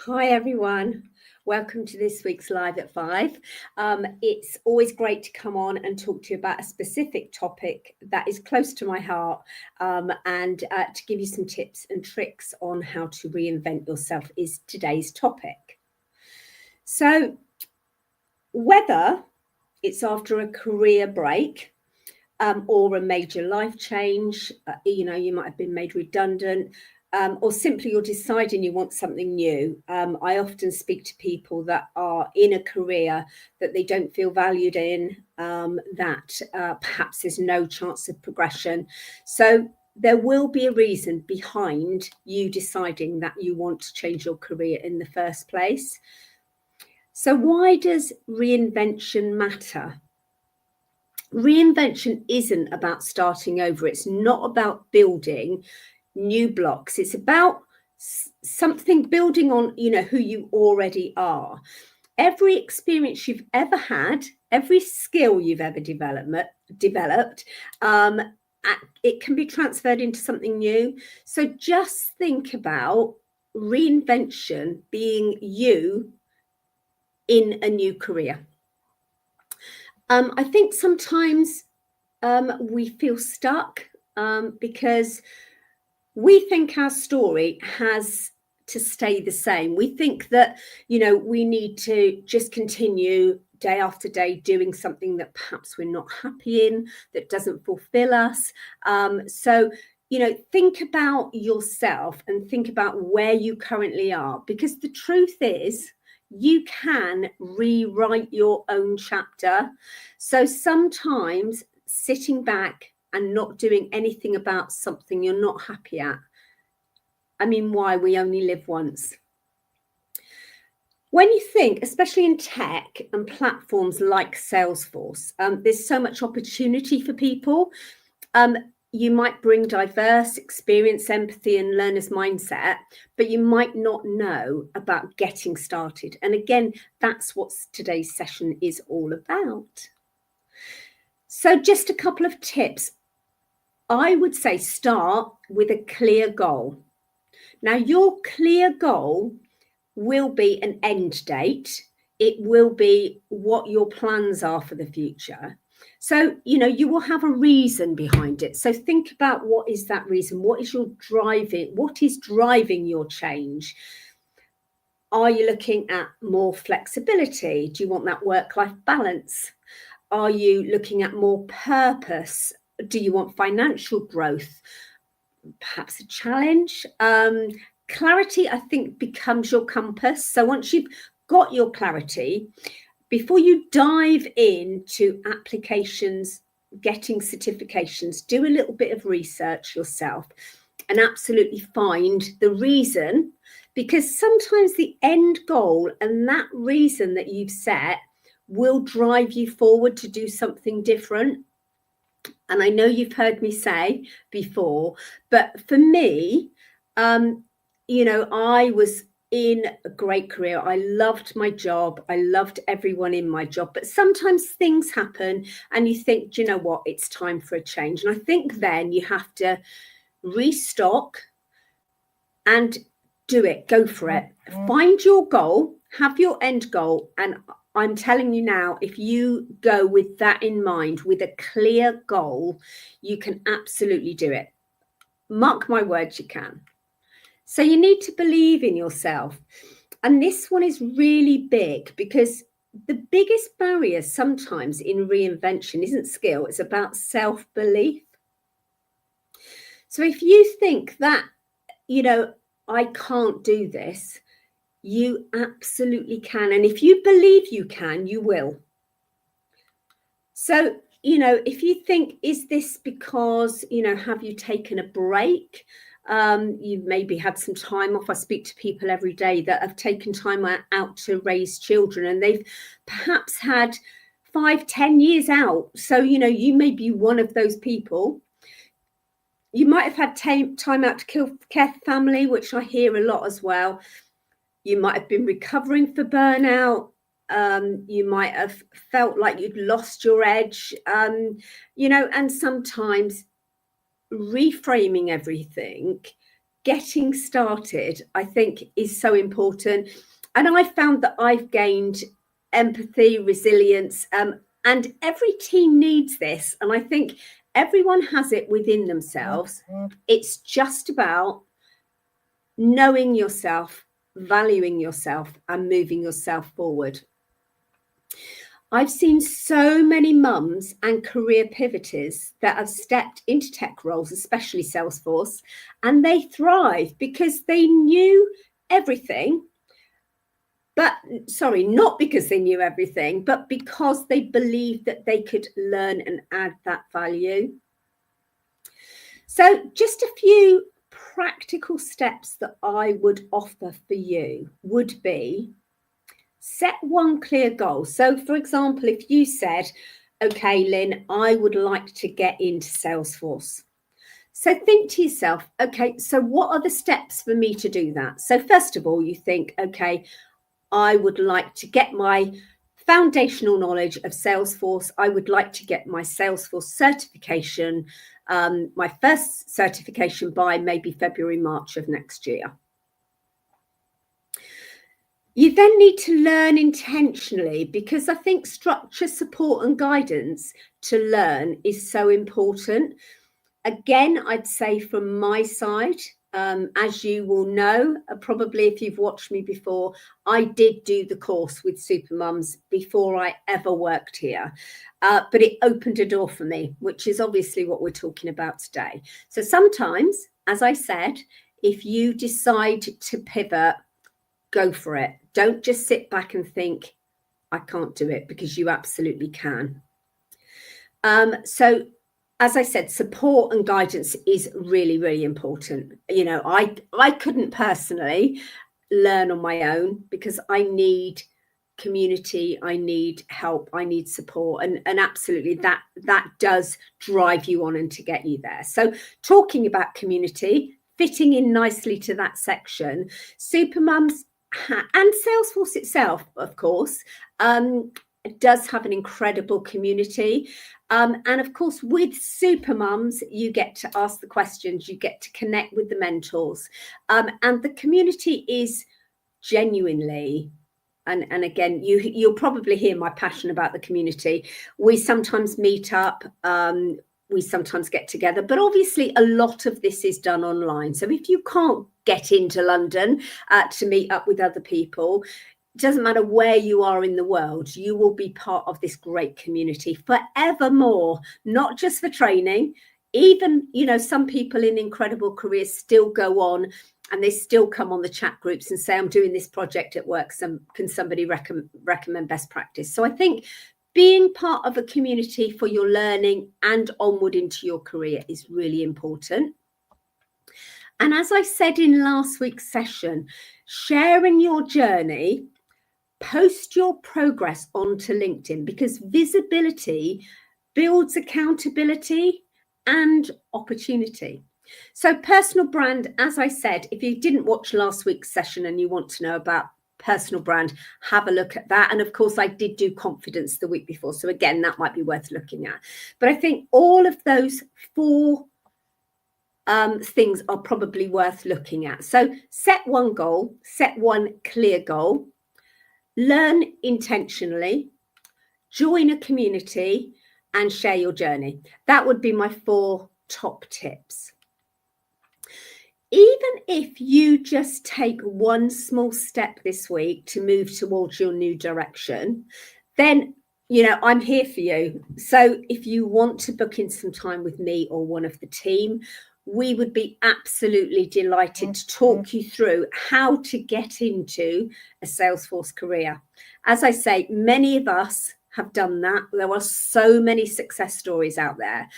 Hi everyone, welcome to this week's Live at 5. It's always great to come on and talk to you about a specific topic that is close to my heart and to give you some tips and tricks on how to reinvent yourself is today's topic. So whether it's after a career break or a major life change, you might have been made redundant, or simply you're deciding you want something new. I often speak to people that are in a career that they don't feel valued in, that perhaps there's no chance of progression. So there will be a reason behind you deciding that you want to change your career in the first place. So why does reinvention matter? Reinvention isn't about starting over. It's not about building new blocks. It's about something building on, who you already are. Every experience you've ever had, every skill you've ever developed, it can be transferred into something new. So just think about reinvention being you in a new career. I think sometimes we feel stuck because we think our story has to stay the same. We think that, we need to just continue day after day doing something that perhaps we're not happy in, that doesn't fulfill us. So think about yourself and think about where you currently are, because the truth is, you can rewrite your own chapter. So sometimes sitting back and not doing anything about something you're not happy at. I mean, why? We only live once. When you think, especially in tech and platforms like Salesforce, there's so much opportunity for people. You might bring diverse experience, empathy, and learner's mindset, but you might not know about getting started. And again, that's what today's session is all about. So just a couple of tips. I would say start with a clear goal. Now, your clear goal will be an end date. It will be what your plans are for the future. So, you will have a reason behind it. So think about, what is that reason? What is driving your change? Are you looking at more flexibility? Do you want that work-life balance? Are you looking at more purpose? Do you want financial growth? Perhaps a challenge? Clarity, I think, becomes your compass. So once you've got your clarity, before you dive into applications, getting certifications, do a little bit of research yourself and absolutely find the reason, because sometimes the end goal and that reason that you've set will drive you forward to do something different. And I know you've heard me say before, but for me, I was in a great career. I loved my job. I loved everyone in my job. But sometimes things happen and you think, do you know what? It's time for a change. And I think then you have to restock and do it. Go for it. Find your goal, have your end goal. And I'm telling you now, if you go with that in mind, with a clear goal, you can absolutely do it. Mark my words, you can. So you need to believe in yourself. And this one is really big, because the biggest barrier sometimes in reinvention isn't skill, it's about self-belief. So if you think that, I can't do this, you absolutely can. And if you believe you can, you will. So, if you think, is this because, have you taken a break? You've maybe had some time off. I speak to people every day that have taken time out to raise children, and they've perhaps had 5-10 years out. So, you may be one of those people. You might have had time out to care for family, which I hear a lot as well. You might have been recovering for burnout. You might have felt like you'd lost your edge, and sometimes reframing everything getting started, I think, is so important. And I found that I've gained empathy, resilience, and every team needs this. And I think everyone has it within themselves. It's just about knowing yourself, valuing yourself, and moving yourself forward. I've seen so many mums and career pivoters that have stepped into tech roles, especially Salesforce, and they thrive because they knew everything. But sorry, not because they knew everything, but because they believed that they could learn and add that value. So just a few practical steps that I would offer for you would be: set one clear goal. So for example, if you said, okay, Lynn, I would like to get into Salesforce. So think to yourself, okay, so what are the steps for me to do that? So first of all, you think, okay, I would like to get my foundational knowledge of Salesforce. I would like to get my Salesforce certification, my first certification by maybe February, March of next year. You then need to learn intentionally, because I think structure, support and guidance to learn is so important. Again, I'd say from my side, as you will know, probably if you've watched me before, I did do the course with Supermums before I ever worked here. But it opened a door for me, which is obviously what we're talking about today. So sometimes, as I said, if you decide to pivot, go for it. Don't just sit back and think, I can't do it, because you absolutely can. So as I said, support and guidance is really, really important. You know, I couldn't personally learn on my own because I need community, I need help, I need support, and absolutely that does drive you on and to get you there. So talking about community, fitting in nicely to that section, Supermums and Salesforce itself, of course, does have an incredible community. And of course, with Supermums, you get to ask the questions, you get to connect with the mentors. And the community is genuinely, and again, you'll probably hear my passion about the community. We sometimes meet up, we sometimes get together, but obviously a lot of this is done online. So if you can't get into London to meet up with other people, it doesn't matter where you are in the world, you will be part of this great community forevermore, not just for training. Even, you know, some people in incredible careers still go on and they still come on the chat groups and say, I'm doing this project at work. Can somebody recommend best practice? So I think being part of a community for your learning and onward into your career is really important. And as I said in last week's session, sharing your journey, post your progress onto LinkedIn, because visibility builds accountability and opportunity. So personal brand, as I said, if you didn't watch last week's session and you want to know about personal brand, have a look at that. And of course, I did do confidence the week before. So again, that might be worth looking at. But I think all of those four things are probably worth looking at. So set one goal, set one clear goal, learn intentionally, join a community, and share your journey. That would be my 4 top tips. Even if you just take one small step this week to move towards your new direction, then, you know, I'm here for you. So if you want to book in some time with me or one of the team, we would be absolutely delighted to talk you through how to get into a Salesforce career. As I say, many of us have done that. There are so many success stories out there.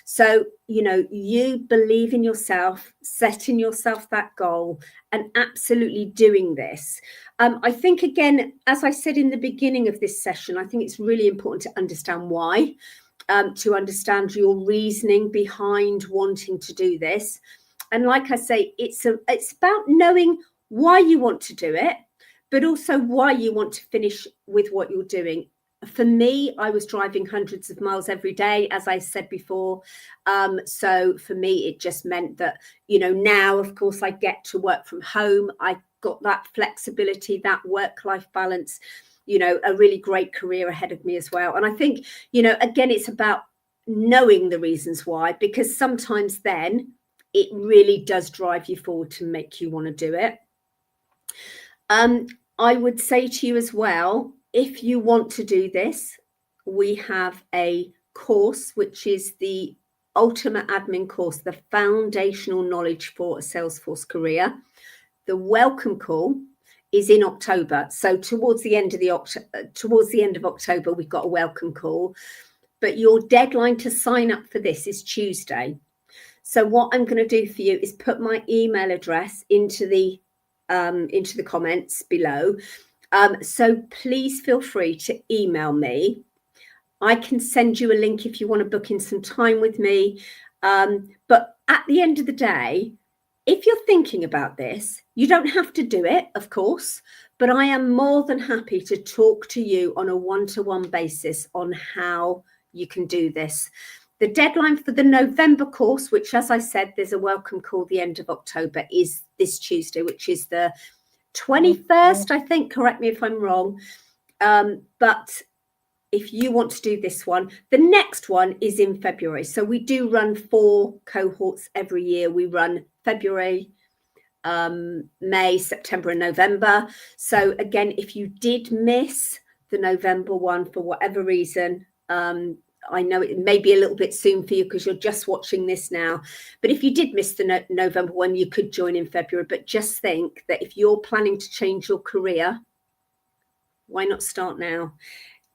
So, you know, you believe in yourself, setting yourself that goal and absolutely doing this. I think, again, as I said in the beginning of this session, I think it's really important to understand why, to understand your reasoning behind wanting to do this. And like I say, it's about knowing why you want to do it, but also why you want to finish with what you're doing. for me, I was driving hundreds of miles every day, as I said before. So for me, it just meant that, now, of course, I get to work from home. I got that flexibility, that work-life balance, a really great career ahead of me as well. And I think, again, it's about knowing the reasons why, because sometimes then it really does drive you forward to make you want to do it. I would say to you as well, if you want to do this, we have a course, which is the Ultimate Admin course, the foundational knowledge for a Salesforce career. The welcome call is in October. So towards the end of October, we've got a welcome call. But your deadline to sign up for this is Tuesday. So what I'm going to do for you is put my email address into the comments below. So please feel free to email me. I can send you a link if you want to book in some time with me. But at the end of the day, if you're thinking about this, you don't have to do it, of course, but I am more than happy to talk to you on a one-to-one basis on how you can do this. The deadline for the November course, which, as I said, there's a welcome call the end of October, is this Tuesday, which is the 21st, I think. Correct me if I'm wrong. But if you want to do this one, the next one is in February. So we do run 4 cohorts every year. We run February, May, September, and November. So again, if you did miss the November one for whatever reason, I know it may be a little bit soon for you because you're just watching this now. But if you did miss the November one, you could join in February. But just think that if you're planning to change your career, why not start now?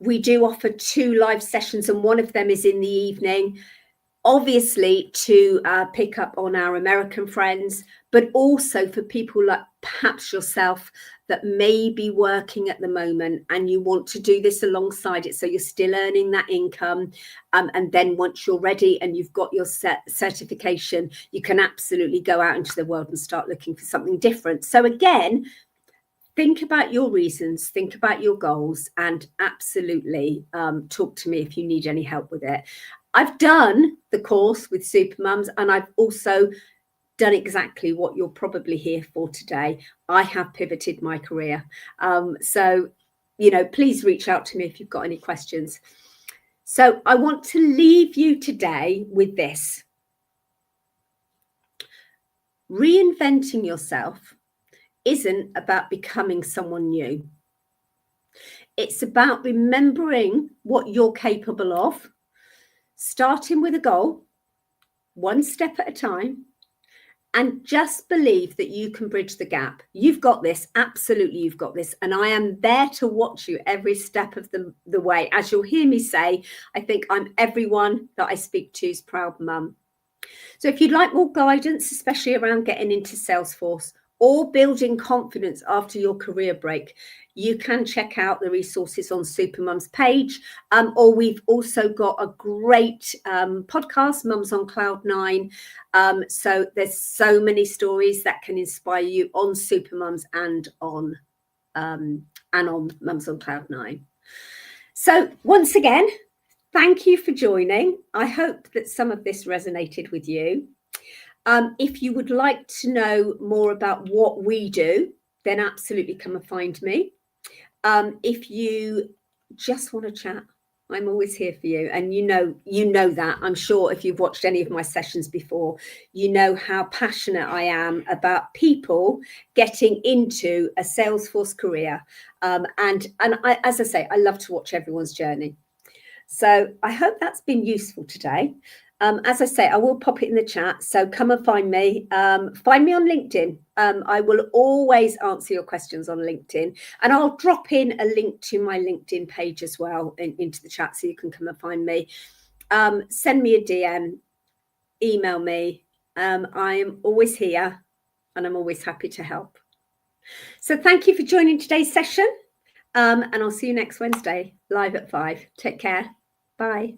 We do offer 2 live sessions, and one of them is in the evening, obviously to pick up on our American friends, but also for people like perhaps yourself that may be working at the moment and you want to do this alongside it, so you're still earning that income, and then once you're ready and you've got your certification, you can absolutely go out into the world and start looking for something different. So again, think about your reasons, think about your goals, and absolutely talk to me if you need any help with it. I've done the course with Supermums, and I've also done exactly what you're probably here for today. I have pivoted my career. So, please reach out to me if you've got any questions. So I want to leave you today with this. Reinventing yourself isn't about becoming someone new. It's about remembering what you're capable of, starting with a goal, one step at a time, and just believe that you can bridge the gap. You've got this. Absolutely, you've got this. And I am there to watch you every step of the way. As you'll hear me say, I think I'm everyone that I speak to's proud mum. So if you'd like more guidance, especially around getting into Salesforce or building confidence after your career break, you can check out the resources on Supermum's page. Or we've also got a great podcast, Mums on Cloud 9. So there's so many stories that can inspire you on Supermums and on Mums on Cloud 9. So once again, thank you for joining. I hope that some of this resonated with you. If you would like to know more about what we do, then absolutely come and find me. If you just want to chat, I'm always here for you. And you know that. I'm sure if you've watched any of my sessions before, you know how passionate I am about people getting into a Salesforce career. And I, as I say, I love to watch everyone's journey. So I hope that's been useful today. As I say, I will pop it in the chat. So come and find me. Find me on LinkedIn. I will always answer your questions on LinkedIn. And I'll drop in a link to my LinkedIn page as well into the chat so you can come and find me. Send me a DM. Email me. I am always here and I'm always happy to help. So thank you for joining today's session. And I'll see you next Wednesday, live at 5. Take care. Bye.